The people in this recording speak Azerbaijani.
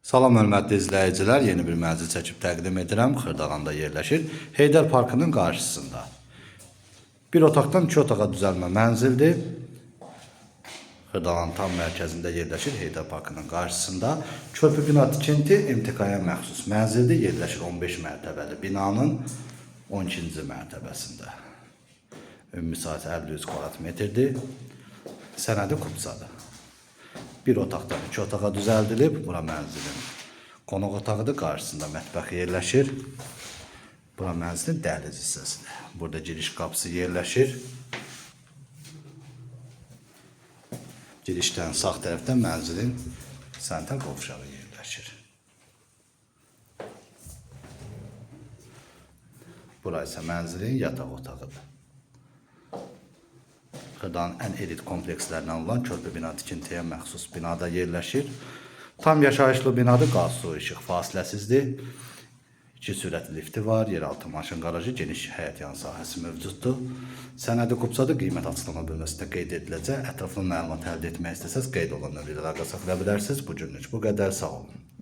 Salam hörmətli izləyicilər, yeni bir mənzil çəkib təqdim edirəm. Xırdalanda yerləşir. Heydər Parkının qarşısında. Bir otaqdan 2 otağa düzəlmə mənzildir. Xırdalanın tam mərkəzində yerləşir. Heydər Parkının qarşısında. Körpü bina tikinti MTK-ya məxsus mənzildir. Yerləşir 15 mərtəbəli binanın 12-ci mərtəbəsində. Ümumi sahəsi 53 kvadrat metrdir. Sənədi kupsadır. Bir otaqdan 2 otağa düzəldilib. Bura mənzilin qonaq otağıdır. Qarşısında mətbəx yerləşir. Bura mənzilin dəhliz hissəsidir. Burada giriş qapısı yerləşir. Girişdən sağ tərəfdən mənzilin sanitar qovşağı yerləşir. Bura isə mənzilin yataq otağıdır. Xırdalanın ən elit komplekslərindən olan körpü bina tikintiyə məxsus binada yerləşir. Tam yaşayışlı binadır, qaz, su, işıq fasiləsizdir. 2 sürətli lifti var, yeraltı maşın qarajı, geniş həyət yan sahəsi mövcuddur. Sənədi kupsadır, qiymət açıqlama bölməsində qeyd ediləcək. Ətraflı məlumat əldə etmək istəsəz qeyd olan nömrələrə əlaqə saxlaya bilərsiniz. Bu günlük bu qədər, sağ olun.